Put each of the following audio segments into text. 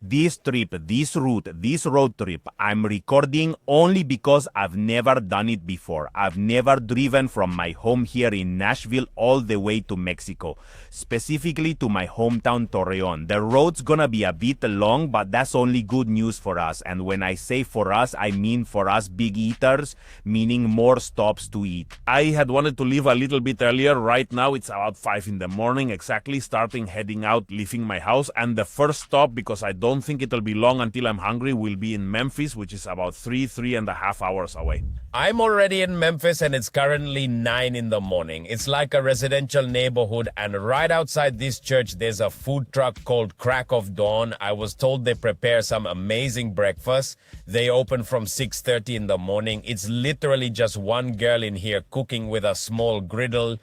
This trip, this route, this road trip, I'm recording only because I've never done it before. I've never driven from my home here in Nashville all the way to Mexico, specifically to my hometown Torreon. The road's gonna be a bit long, but that's only good news for us. And when I say for us, I mean for us big eaters, meaning more stops to eat. I had wanted to leave a little bit earlier. Right now it's about 5 in the morning, exactly, starting heading out, leaving my house. And the first stop, because I don't think it'll be long until I'm hungry, will be in Memphis, which is about 3.5 hours away. I'm already in Memphis and it's currently 9 in the morning. It's like a residential neighborhood, and right outside this church there's a food truck called Crack of Dawn. I was told they prepare some amazing breakfast. They open from 6:30 in the morning. It's literally just one girl in here cooking with a small griddle.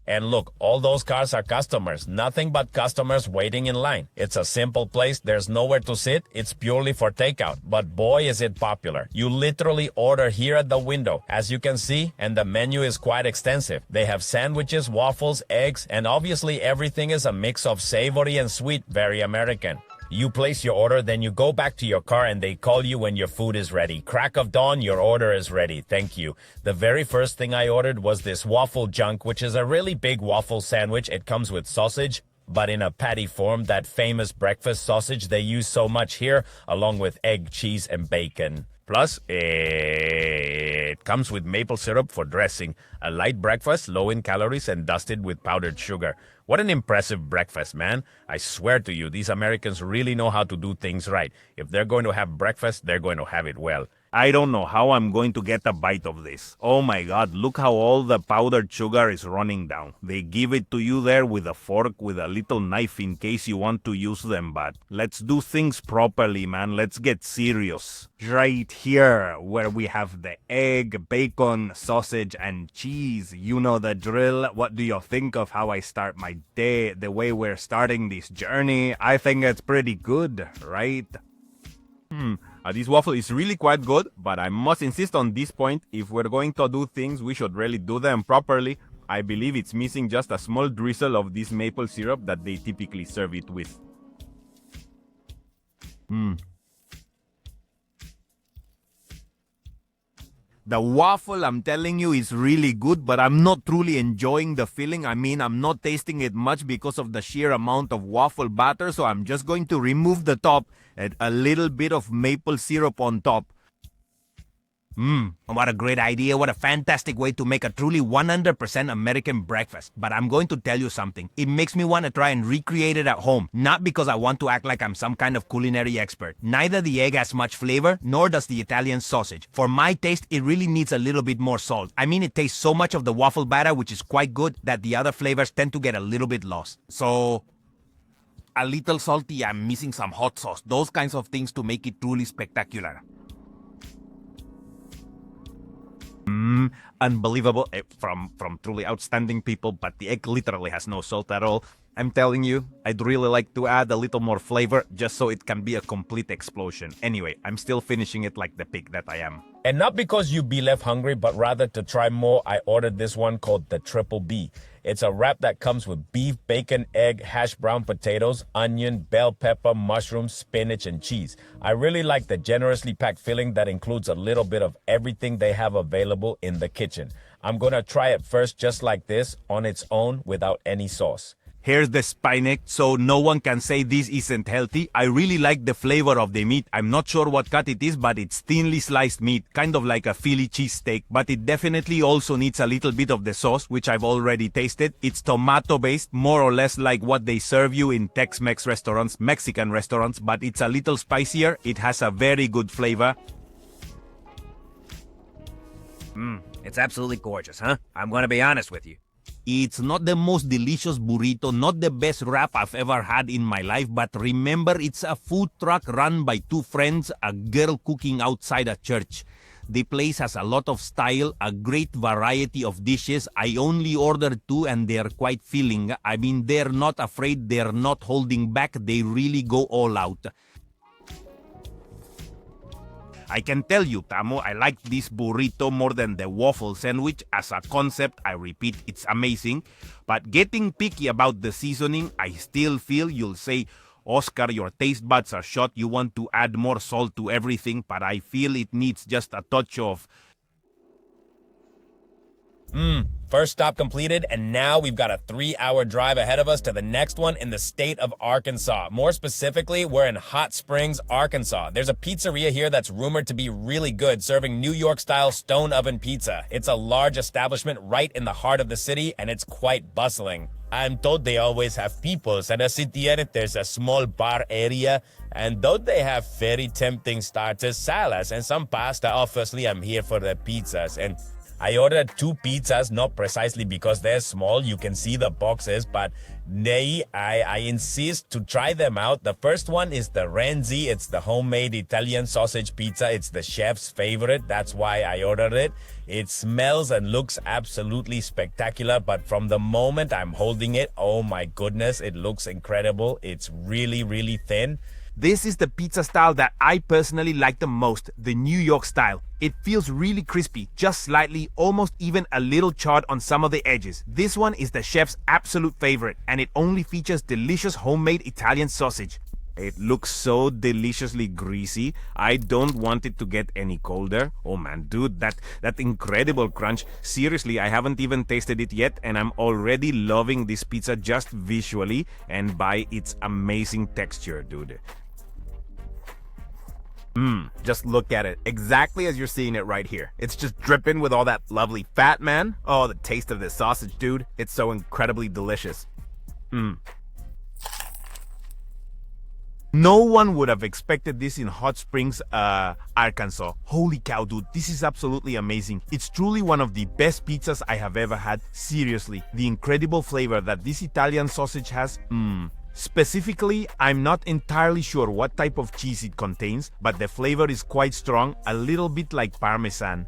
And look, all those cars are customers. Nothing but customers waiting in line. It's a simple place. There's nowhere to sit. It's purely for takeout. But boy, is it popular. You literally order here at the window, as you can see, and the menu is quite extensive. They have sandwiches, waffles, eggs, and obviously everything is a mix of savory and sweet, very American. You place your order, then you go back to your car and they call you when your food is ready. Crack of dawn, your order is ready. Thank you. The very first thing I ordered was this waffle junk, which is a really big waffle sandwich. It comes with sausage, but in a patty form, that famous breakfast sausage they use so much here, along with egg, cheese, and bacon. Plus, it comes with maple syrup for dressing. A light breakfast, low in calories, and dusted with powdered sugar. What an impressive breakfast, man. I swear to you, these Americans really know how to do things right. If they're going to have breakfast, they're going to have it well. I don't know how I'm going to get a bite of this. Oh my God, look how all the powdered sugar is running down. They give it to you there with a fork, with a little knife in case you want to use them, but let's do things properly, man. Let's get serious. Right here, where we have the egg, bacon, sausage, and cheese. You know the drill. What do you think of how I start my day, the way we're starting this journey? I think it's pretty good, right? This waffle is really quite good, but I must insist on this point. If we're going to do things, we should really do them properly. I believe it's missing just a small drizzle of this maple syrup that they typically serve it with. The waffle, I'm telling you, is really good, but I'm not truly enjoying the filling. I mean, I'm not tasting it much because of the sheer amount of waffle batter, so I'm just going to remove the top and a little bit of maple syrup on top. What a great idea. What a fantastic way to make a truly 100% American breakfast. But I'm going to tell you something. It makes me want to try and recreate it at home. Not because I want to act like I'm some kind of culinary expert. Neither the egg has much flavor, nor does the Italian sausage. For my taste, it really needs a little bit more salt. I mean, it tastes so much of the waffle batter, which is quite good, that the other flavors tend to get a little bit lost. So, a little salty, I'm missing some hot sauce. Those kinds of things to make it truly spectacular. Unbelievable from truly outstanding people, but the egg literally has no salt at all. I'm telling you, I'd really like to add a little more flavor just so it can be a complete explosion. Anyway, I'm still finishing it like the pig that I am. And not because you be left hungry, but rather to try more, I ordered this one called the Triple B. It's a wrap that comes with beef, bacon, egg, hashed brown potatoes, onion, bell pepper, mushrooms, spinach, and cheese. I really like the generously packed filling that includes a little bit of everything they have available in the kitchen. I'm gonna try it first just like this, on its own, without any sauce. Here's the spine, so no one can say this isn't healthy. I really like the flavor of the meat. I'm not sure what cut it is, but it's thinly sliced meat, kind of like a Philly cheesesteak. But it definitely also needs a little bit of the sauce, which I've already tasted. It's tomato-based, more or less like what they serve you in Tex-Mex restaurants, Mexican restaurants, but it's a little spicier. It has a very good flavor. It's absolutely gorgeous, huh? I'm gonna be honest with you. It's not the most delicious burrito, not the best wrap I've ever had in my life, but remember, it's a food truck run by two friends, a girl cooking outside a church. The place has a lot of style, a great variety of dishes. I only ordered 2 and they're quite filling. I mean, they're not afraid, they're not holding back, they really go all out. I can tell you, Tamo, I like this burrito more than the waffle sandwich. As a concept, I repeat, it's amazing. But getting picky about the seasoning, I still feel you'll say, Oscar, your taste buds are shot. You want to add more salt to everything, but I feel it needs just a touch of... First stop completed, and now we've got a 3-hour drive ahead of us to the next one in the state of Arkansas. More specifically, we're in Hot Springs, Arkansas. There's a pizzeria here that's rumored to be really good, serving New York-style stone oven pizza. It's a large establishment right in the heart of the city, and it's quite bustling. I'm told they always have people. At a city, there's a small bar area, and though they have very tempting starters, salads, and some pasta, obviously I'm here for the pizzas. And I ordered 2 pizzas, not precisely because they're small, you can see the boxes, but nay, I insist to try them out. The first one is the Renzi. It's the homemade Italian sausage pizza. It's the chef's favorite. That's why I ordered it. It smells and looks absolutely spectacular, but from the moment I'm holding it, oh my goodness, it looks incredible. It's really, really thin. This is the pizza style that I personally like the most, the New York style. It feels really crispy, just slightly, almost even a little charred on some of the edges. This one is the chef's absolute favorite, and it only features delicious homemade Italian sausage. It looks so deliciously greasy. I don't want it to get any colder. Oh man, dude, that incredible crunch. Seriously, I haven't even tasted it yet, and I'm already loving this pizza just visually and by its amazing texture, dude. Just look at it, exactly as you're seeing it right here. It's just dripping with all that lovely fat, man. Oh, the taste of this sausage, dude. It's so incredibly delicious. No one would have expected this in Hot Springs, Arkansas. Holy cow, dude, this is absolutely amazing. It's truly one of the best pizzas I have ever had. Seriously, the incredible flavor that this Italian sausage has, Specifically, I'm not entirely sure what type of cheese it contains, but the flavor is quite strong, a little bit like Parmesan.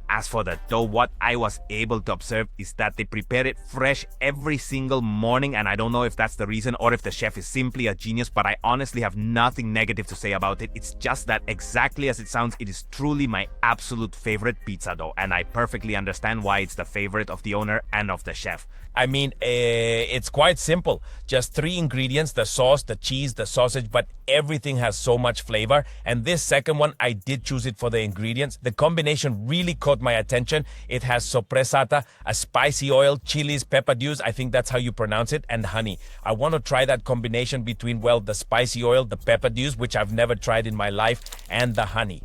As for the dough, what I was able to observe is that they prepare it fresh every single morning, and I don't know if that's the reason or if the chef is simply a genius, but I honestly have nothing negative to say about it. It's just that exactly as it sounds, it is truly my absolute favorite pizza dough, and I perfectly understand why it's the favorite of the owner and of the chef. I mean, it's quite simple. Just 3 ingredients, the sauce, the cheese, the sausage, but everything has so much flavor. And this second one, I did choose it for the ingredients. The combination really caught my attention. It has soppressata, a spicy oil, chilies, pepper dews, I think that's how you pronounce it, and honey. I want to try that combination between, well, the spicy oil, the pepper dews, which I've never tried in my life, and the honey.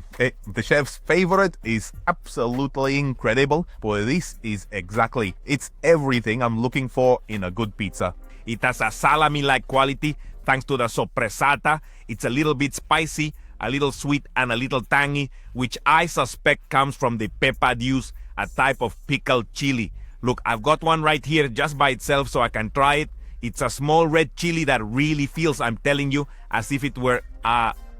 The chef's favorite is absolutely incredible, but this is it's everything I'm looking for in a good pizza. It has a salami-like quality thanks to the soppressata. It's a little bit spicy, a little sweet, and a little tangy, which I suspect comes from the pepper dews, a type of pickled chili. Look, I've got one right here just by itself so I can try it. It's a small red chili that really feels, I'm telling you, as if it were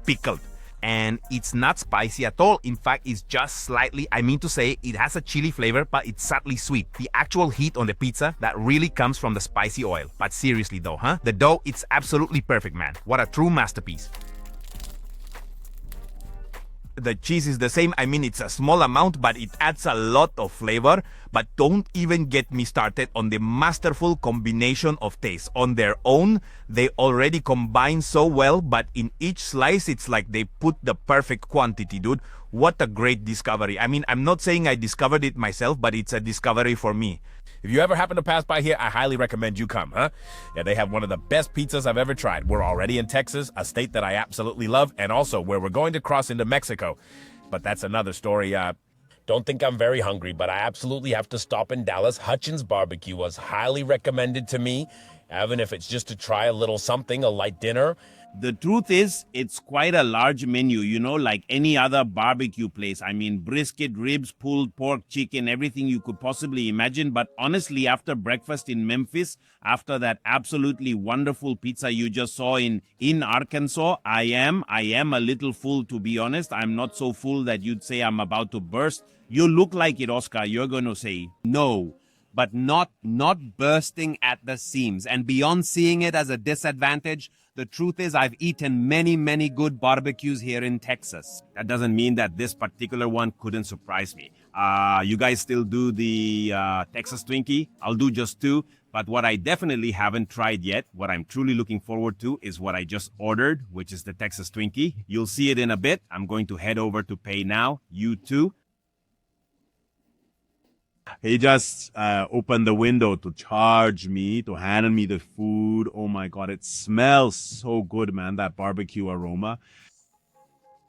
pickled. And it's not spicy at all. In fact, it's just slightly, I mean to say, it has a chili flavor, but it's subtly sweet. The actual heat on the pizza, that really comes from the spicy oil. But seriously though, the dough, it's absolutely perfect, man. What a true masterpiece. The cheese is the same. I mean, it's a small amount, but it adds a lot of flavor. But don't even get me started on the masterful combination of tastes. On their own, they already combine so well, but in each slice, it's like they put the perfect quantity, dude. What a great discovery. I mean, I'm not saying I discovered it myself, but it's a discovery for me. If you ever happen to pass by here, I highly recommend you come, Yeah, they have one of the best pizzas I've ever tried. We're already in Texas, a state that I absolutely love, and also where we're going to cross into Mexico. But that's another story. Don't think I'm very hungry, but I absolutely have to stop in Dallas. Hutchins Barbecue was highly recommended to me, even if it's just to try a little something, a light dinner. The truth is, it's quite a large menu, like any other barbecue place. I mean, brisket, ribs, pulled pork, chicken, everything you could possibly imagine. But honestly, after breakfast in Memphis, after that absolutely wonderful pizza you just saw in Arkansas, I am a little full, to be honest. I'm not so full that you'd say I'm about to burst. You look like it, Oscar. You're going to say, no. but not bursting at the seams. And beyond seeing it as a disadvantage, the truth is I've eaten many good barbecues here in Texas. That doesn't mean that this particular one couldn't surprise me. You guys still do the Texas Twinkie? I'll do just two. But what I definitely haven't tried yet, what I'm truly looking forward to, is what I just ordered, which is the Texas Twinkie. You'll see it in a bit. I'm going to head over to pay now. You too. He just opened the window to charge me, to hand me the food. Oh my God, it smells so good, man, that barbecue aroma.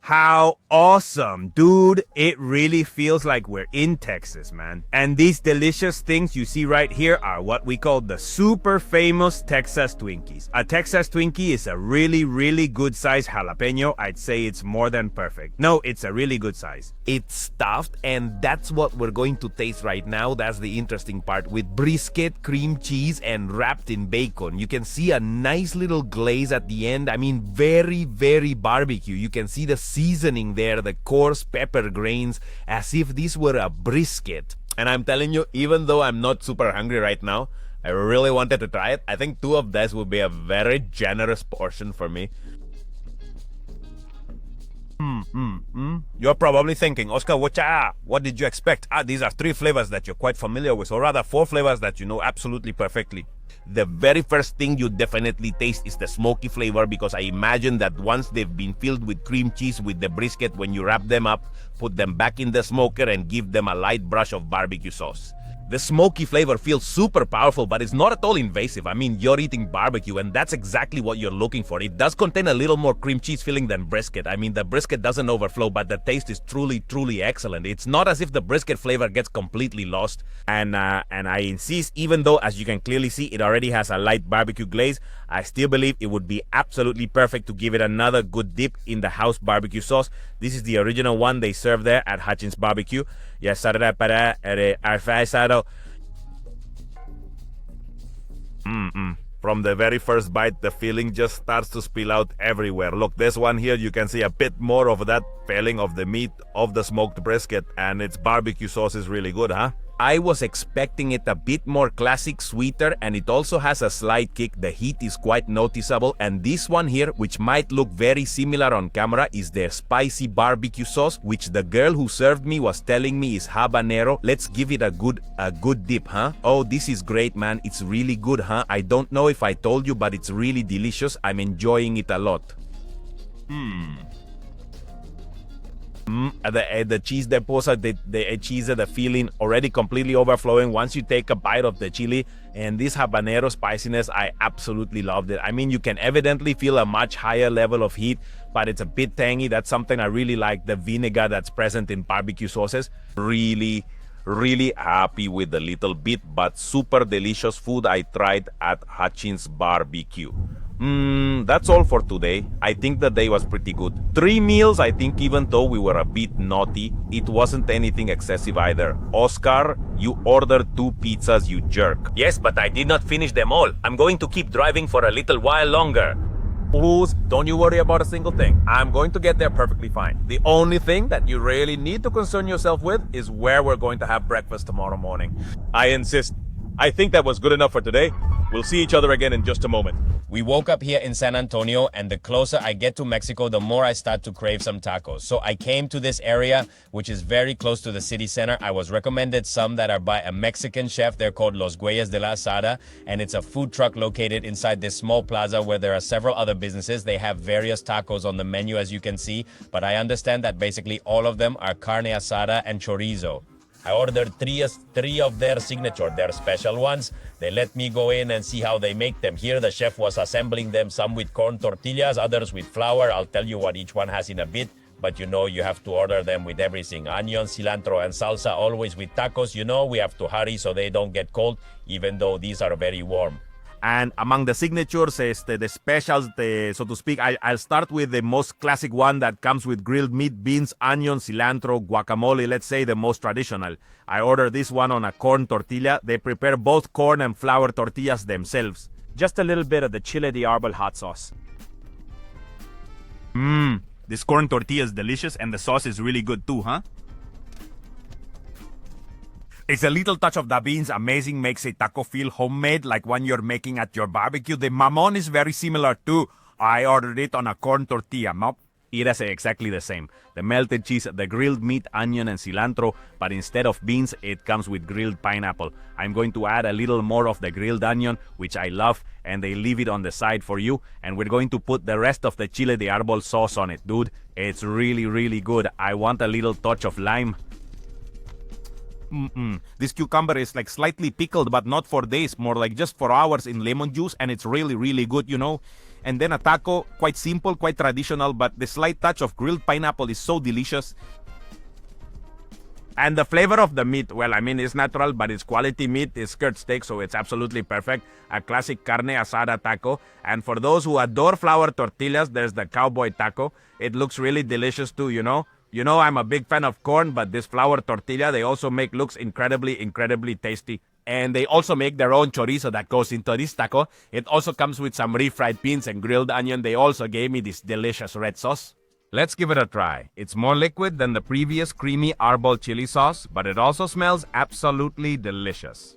How awesome, dude. It really feels like we're in Texas, man. And these delicious things you see right here are what we call the super famous Texas Twinkies. A Texas Twinkie is a really good size jalapeno. I'd say it's more than perfect. No, it's a really good size. It's stuffed, and that's what we're going to taste right now. That's the interesting part, with brisket, cream cheese, and wrapped in bacon. You can see a nice little glaze at the end. I mean, very barbecue. You can see the seasoning there, the coarse pepper grains, as if this were a brisket. And I'm telling you, even though I'm not super hungry right now, I really wanted to try it. I think two of this would be a very generous portion for me. You're probably thinking, Oscar, what did you expect? These are three flavors that you're quite familiar with, or rather four flavors that you know absolutely perfectly. The very first thing you definitely taste is the smoky flavor, because I imagine that once they've been filled with cream cheese with the brisket, when you wrap them up, put them back in the smoker and give them a light brush of barbecue sauce. The smoky flavor feels super powerful, but it's not at all invasive. I mean, you're eating barbecue, and that's exactly what you're looking for. It does contain a little more cream cheese filling than brisket. I mean, the brisket doesn't overflow, but the taste is truly excellent. It's not as if the brisket flavor gets completely lost. And I insist, even though, as you can clearly see, it already has a light barbecue glaze, I still believe it would be absolutely perfect to give it another good dip in the house barbecue sauce. This is the original one they serve there at Hutchins Barbecue. Yes, para arfasado. From the very first bite, the filling just starts to spill out everywhere. Look, this one here, you can see a bit more of that filling of the meat of the smoked brisket, and its barbecue sauce is really good, huh? I was expecting it a bit more classic, sweeter, and it also has a slight kick. The heat is quite noticeable, and this one here, which might look very similar on camera, is the spicy barbecue sauce, which the girl who served me was telling me is habanero. Let's give it a good dip, huh? Oh, this is great, man. It's really good, huh? I don't know if I told you, but it's really delicious. I'm enjoying it a lot. The cheese deposit, the cheese, the feeling already completely overflowing once you take a bite of the chili, and this habanero spiciness, I absolutely loved it. I mean, you can evidently feel a much higher level of heat, but it's a bit tangy. That's something I really like, the vinegar that's present in barbecue sauces. Really happy with the little bit but super delicious food I tried at Hutchins Barbecue. That's all for today. I think the day was pretty good. 3 meals, I think, even though we were a bit naughty, it wasn't anything excessive either. Oscar, you ordered 2 pizzas, you jerk. Yes, but I did not finish them all. I'm going to keep driving for a little while longer. Please, don't you worry about a single thing. I'm going to get there perfectly fine. The only thing that you really need to concern yourself with is where we're going to have breakfast tomorrow morning. I insist. I think that was good enough for today. We'll see each other again in just a moment. We woke up here in San Antonio, and the closer I get to Mexico, the more I start to crave some tacos. So I came to this area, which is very close to the city center. I was recommended some that are by a Mexican chef. They're called Los Güeyes de la Asada, and it's a food truck located inside this small plaza where there are several other businesses. They have various tacos on the menu, as you can see, but I understand that basically all of them are carne asada and chorizo. I ordered three of their signature, their special ones. They let me go in and see how they make them. Here the chef was assembling them, some with corn tortillas, others with flour. I'll tell you what each one has in a bit, but you know you have to order them with everything. Onion, cilantro, and salsa, always with tacos. You know we have to hurry so they don't get cold, even though these are very warm. And among the signatures, the specials, so to speak, I'll start with the most classic one that comes with grilled meat, beans, onion, cilantro, guacamole, let's say the most traditional. I ordered this one on a corn tortilla. They prepare both corn and flour tortillas themselves. Just a little bit of the chile de árbol hot sauce. This corn tortilla is delicious, and the sauce is really good too, huh? It's a little touch of the beans. Amazing, makes a taco feel homemade, like one you're making at your barbecue. The mamon is very similar too. I ordered it on a corn tortilla. It has exactly the same. The melted cheese, the grilled meat, onion, and cilantro, but instead of beans, it comes with grilled pineapple. I'm going to add a little more of the grilled onion, which I love, and they leave it on the side for you. And we're going to put the rest of the chile de árbol sauce on it, dude. It's really, really good. I want a little touch of lime. This cucumber is like slightly pickled, but not for days, more like just for hours in lemon juice, and it's really, really good, you know. And then a taco, quite simple, quite traditional, but the slight touch of grilled pineapple is so delicious. And the flavor of the meat, well, I mean, it's natural, but it's quality meat. It's skirt steak, so it's absolutely perfect. A classic carne asada taco. And for those who adore flour tortillas, there's the cowboy taco. It looks really delicious too, you know. You know, I'm a big fan of corn, but this flour tortilla, they also make looks incredibly, incredibly tasty. And they also make their own chorizo that goes into this taco. It also comes with some refried beans and grilled onion. They also gave me this delicious red sauce. Let's give it a try. It's more liquid than the previous creamy arbol chili sauce, but it also smells absolutely delicious.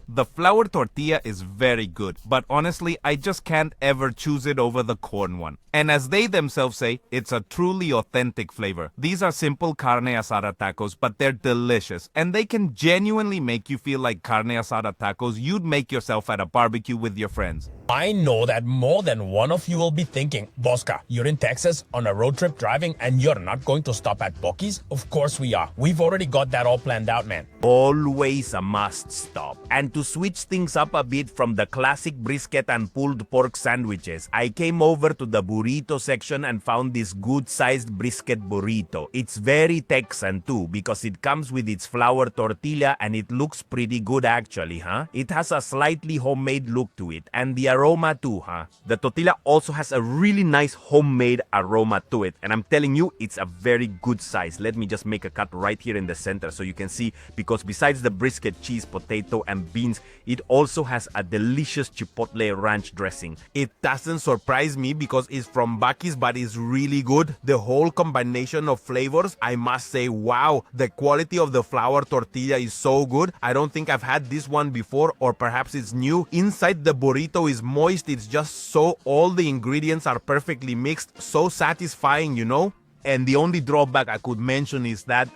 The flour tortilla is very good, but honestly, I just can't ever choose it over the corn one. And as they themselves say, it's a truly authentic flavor. These are simple carne asada tacos, but they're delicious, and they can genuinely make you feel like carne asada tacos you'd make yourself at a barbecue with your friends. I know that more than one of you will be thinking, Bosca, you're in Texas on a road trip driving and you're not going to stop at Buc-ee's? Of course we are. We've already got that all planned out, man. Always a must stop. And to switch things up a bit from the classic brisket and pulled pork sandwiches, I came over to the burrito section and found this good-sized brisket burrito. It's very Texan too, because it comes with its flour tortilla and it looks pretty good actually, huh? It has a slightly homemade look to it, and the aroma too, huh? The tortilla also has a really nice homemade aroma to it, and I'm telling you, it's a very good size. Let me just make a cut right here in the center so you can see, because besides the brisket, cheese, potato, and beans, it also has a delicious chipotle ranch dressing. It doesn't surprise me because it's from Buc-ee's, but it's really good. The whole combination of flavors, I must say, wow, the quality of the flour tortilla is so good. I don't think I've had this one before, or perhaps it's new. Inside the burrito is moist. It's just so all the ingredients are perfectly mixed, so satisfying, you know. And the only drawback I could mention is that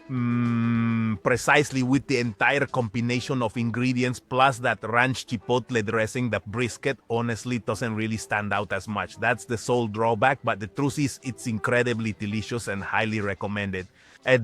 precisely with the entire combination of ingredients plus that ranch chipotle dressing, the brisket honestly doesn't really stand out as much. That's the sole drawback, but the truth is it's incredibly delicious and highly recommended. You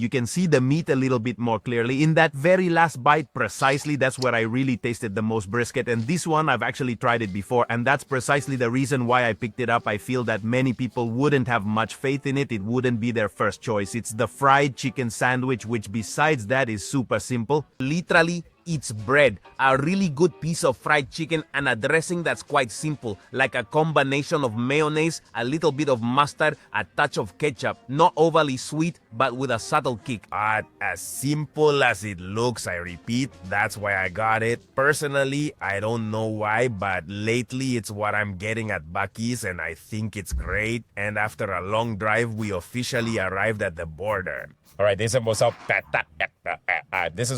can see the meat a little bit more clearly. In that very last bite, precisely, that's where I really tasted the most brisket. And this one, I've actually tried it before, and that's precisely the reason why I picked it up. I feel that many people wouldn't have much faith in it. It wouldn't be their first choice. It's the fried chicken sandwich, which besides that is super simple. Literally, it's bread, a really good piece of fried chicken, and a dressing that's quite simple, like a combination of mayonnaise, a little bit of mustard, a touch of ketchup. Not overly sweet, but with a subtle kick. As simple as it looks, I repeat, that's why I got it. Personally, I don't know why, but lately it's what I'm getting at Buc-ee's, and I think it's great. And after a long drive, we officially arrived at the border. All right, this is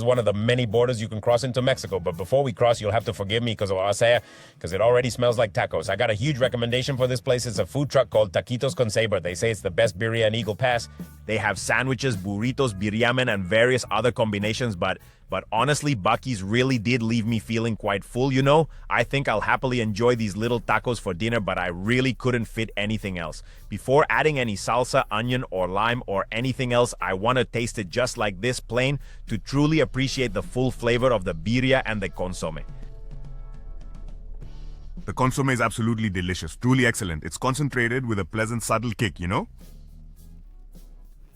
one of the many borders you can cross into Mexico. But before we cross, you'll have to forgive me because of what I say, because it already smells like tacos. I got a huge recommendation for this place. It's a food truck called Taquitos con Sabor. They say it's the best birria in Eagle Pass. They have sandwiches, burritos, birriamen, and various other combinations, but honestly, Buc-ee's really did leave me feeling quite full, you know? I think I'll happily enjoy these little tacos for dinner, but I really couldn't fit anything else. Before adding any salsa, onion, or lime, or anything else, I want to taste it just like this, plain, to truly appreciate the full flavor of the birria and the consomme. The consomme is absolutely delicious, truly excellent. It's concentrated with a pleasant, subtle kick, you know?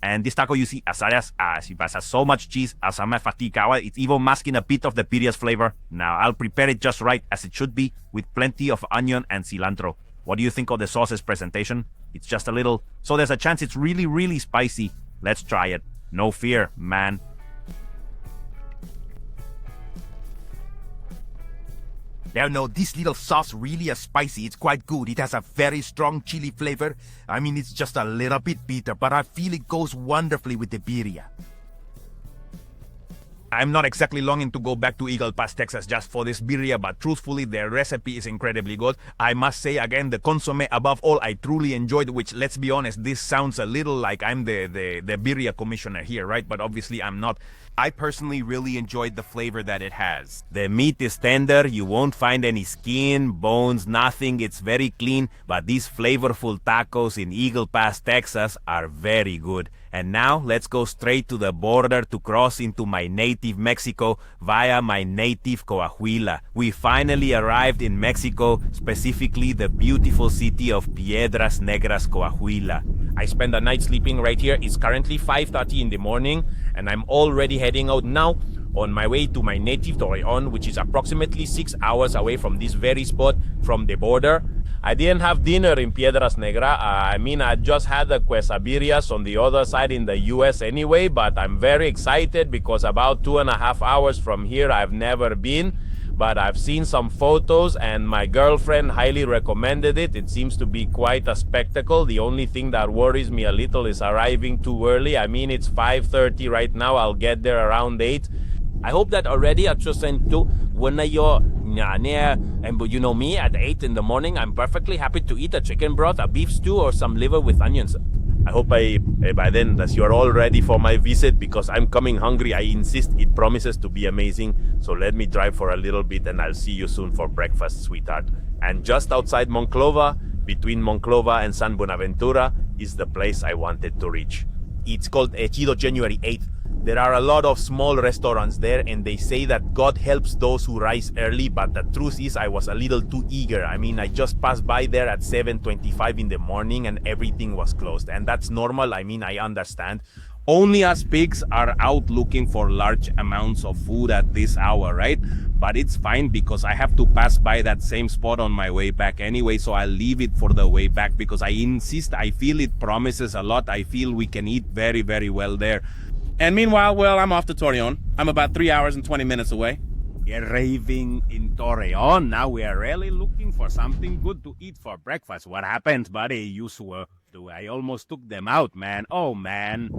And this taco, you see, as it has so much cheese, as I'm fatigado, it's even masking a bit of the birria's flavor. Now, I'll prepare it just right, as it should be, with plenty of onion and cilantro. What do you think of the sauce's presentation? It's just a little, so there's a chance it's really, really spicy. Let's try it. No fear, man. Yeah, no, this little sauce really is spicy. It's quite good. It has a very strong chili flavor. I mean, it's just a little bit bitter, but I feel it goes wonderfully with the birria. I'm not exactly longing to go back to Eagle Pass, Texas just for this birria, but truthfully, their recipe is incredibly good. I must say again, the consomme above all, I truly enjoyed, which, let's be honest, this sounds a little like I'm the birria commissioner here, right? But obviously I'm not. I personally really enjoyed the flavor that it has. The meat is tender, you won't find any skin, bones, nothing, it's very clean, but these flavorful tacos in Eagle Pass, Texas are very good. And now let's go straight to the border to cross into my native Mexico via my native Coahuila. We finally arrived in Mexico, specifically the beautiful city of Piedras Negras, Coahuila. I spent the night sleeping right here. It's currently 5:30 in the morning, and I'm already heading out now on my way to my native Torreon, which is approximately 6 hours away from this very spot from the border. I didn't have dinner in Piedras Negras. I just had the quesadillas on the other side in the US anyway, but I'm very excited because about 2.5 hours from here, I've never been. But I've seen some photos and my girlfriend highly recommended it. It seems to be quite a spectacle. The only thing that worries me a little is arriving too early. It's 5:30 right now. I'll get there around 8. I hope that already at Chosentu, when you're and you know me, at 8 in the morning, I'm perfectly happy to eat a chicken broth, a beef stew, or some liver with onions. I hope by then that you're all ready for my visit because I'm coming hungry. I insist, it promises to be amazing. So let me drive for a little bit and I'll see you soon for breakfast, sweetheart. And just outside Monclova, between Monclova and San Buenaventura, is the place I wanted to reach. It's called Ejido January 8th. There are a lot of small restaurants there and they say that God helps those who rise early, but the truth is I was a little too eager. I just passed by there at 7:25 in the morning and everything was closed. And that's normal, I understand. Only us pigs are out looking for large amounts of food at this hour, right? But it's fine because I have to pass by that same spot on my way back anyway, so I'll leave it for the way back because I insist, I feel it promises a lot. I feel we can eat very, very well there. And meanwhile, well, I'm off to Torreon. I'm about 3 hours and 20 minutes away. Arriving in Torreon. Now we are really looking for something good to eat for breakfast. What happened, buddy? You swore to. I almost took them out, man. Oh, man.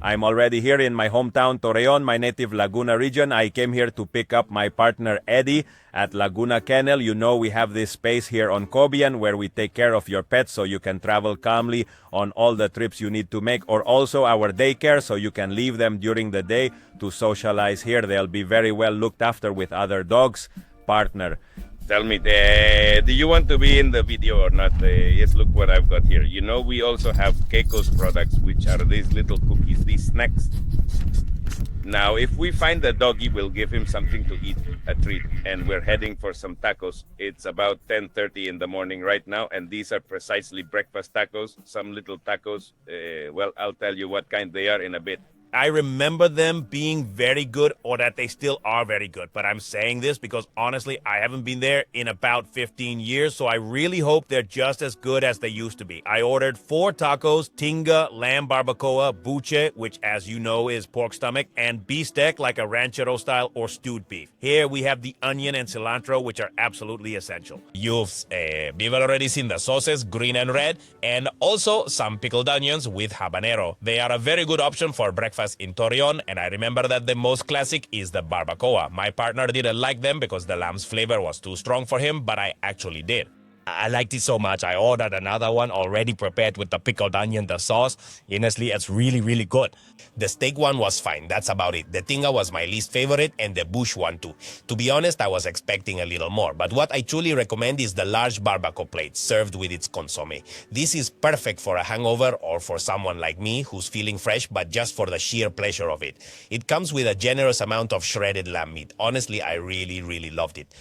I'm already here in my hometown, Torreon, my native Laguna region. I came here to pick up my partner, Eddie, at Laguna Kennel. You know, we have this space here on Cobian where we take care of your pets so you can travel calmly on all the trips you need to make, or also our daycare so you can leave them during the day to socialize here. They'll be very well looked after with other dogs. Partner, tell me, do you want to be in the video or not? Yes, look what I've got here. You know, we also have Keiko's products, which are these little cookies, these snacks. Now, if we find the doggy, we'll give him something to eat, a treat, and we're heading for some tacos. It's about 10:30 in the morning right now, and these are precisely breakfast tacos, some little tacos. Well, I'll tell you what kind they are in a bit. I remember them being very good, or that they still are very good. But I'm saying this because honestly, I haven't been there in about 15 years, so I really hope they're just as good as they used to be. I ordered 4 tacos, tinga, lamb barbacoa, buche, which as you know is pork stomach, and bistec like a ranchero style or stewed beef. Here we have the onion and cilantro, which are absolutely essential. You've already seen the sauces, green and red, and also some pickled onions with habanero. They are a very good option for breakfast in Torreon, and I remember that the most classic is the barbacoa. My partner didn't like them because the lamb's flavor was too strong for him, but I actually did. I liked it so much, I ordered another one already prepared with the pickled onion, the sauce. Honestly, it's really, really good. The steak one was fine, that's about it. The tinga was my least favorite, and the bush one too. To be honest, I was expecting a little more, but what I truly recommend is the large barbacoa plate served with its consomme. This is perfect for a hangover or for someone like me who's feeling fresh, but just for the sheer pleasure of it. It comes with a generous amount of shredded lamb meat. Honestly, I really, really loved it.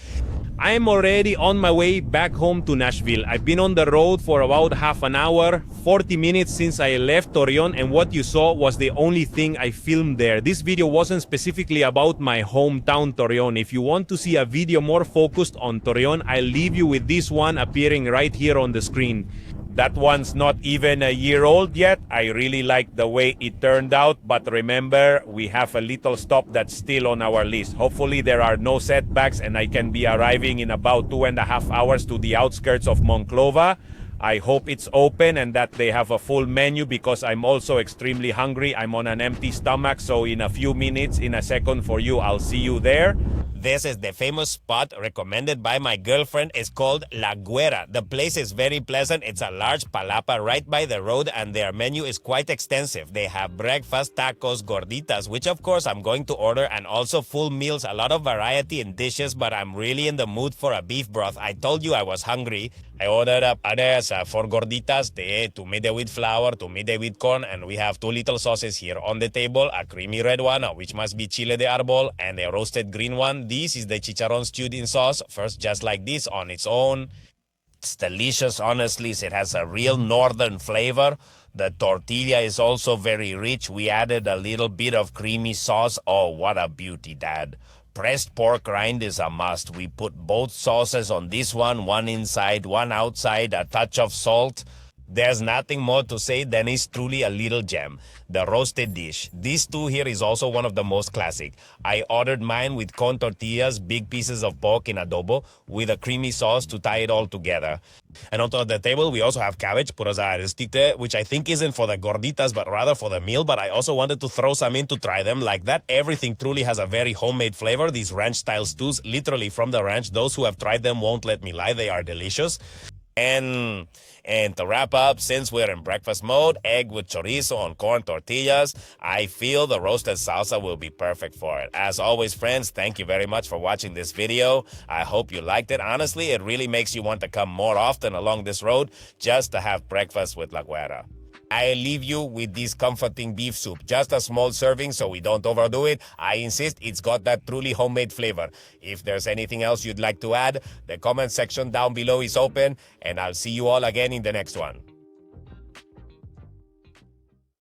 I'm already on my way back home to Nashville. I've been on the road for about half an hour, 40 minutes since I left Torreon, and what you saw was the only thing I filmed there. This video wasn't specifically about my hometown Torreon. If you want to see a video more focused on Torreon, I'll leave you with this one appearing right here on the screen. That one's not even a year old yet. I really like the way it turned out, but remember, we have a little stop that's still on our list. Hopefully there are no setbacks and I can be arriving in about 2.5 hours to the outskirts of Monclova. I hope it's open and that they have a full menu because I'm also extremely hungry. I'm on an empty stomach, so in a few minutes, in a second for you, I'll see you there. This is the famous spot recommended by my girlfriend. It's called La Guera. The place is very pleasant. It's a large palapa right by the road, and their menu is quite extensive. They have breakfast, tacos, gorditas, which of course I'm going to order, and also full meals, a lot of variety in dishes, but I'm really in the mood for a beef broth. I told you I was hungry. I ordered up others, 4 gorditas, two made with flour, 2 made with corn, and we have 2 little sauces here on the table, a creamy red one, which must be chile de arbol, and a roasted green one. This is the chicharron stewed in sauce, first just like this on its own. It's delicious, honestly. It has a real northern flavor. The tortilla is also very rich. We added a little bit of creamy sauce. Oh, what a beauty, Dad. Pressed pork rind is a must. We put both sauces on this one inside, one outside, a touch of salt. There's nothing more to say than it's truly a little gem. The roasted dish. This too here is also one of the most classic. I ordered mine with corn tortillas, big pieces of pork in adobo, with a creamy sauce to tie it all together. And on top of the table, we also have cabbage, pureza aristite, which I think isn't for the gorditas, but rather for the meal. But I also wanted to throw some in to try them. Like that, everything truly has a very homemade flavor. These ranch-style stews, literally from the ranch. Those who have tried them won't let me lie. They are delicious. And to wrap up, since we're in breakfast mode, egg with chorizo on corn tortillas, I feel the roasted salsa will be perfect for it. As always, friends, thank you very much for watching this video. I hope you liked it. Honestly, it really makes you want to come more often along this road just to have breakfast with La Guera. I leave you with this comforting beef soup. Just a small serving so we don't overdo it. I insist it's got that truly homemade flavor. If there's anything else you'd like to add, the comment section down below is open, and I'll see you all again in the next one.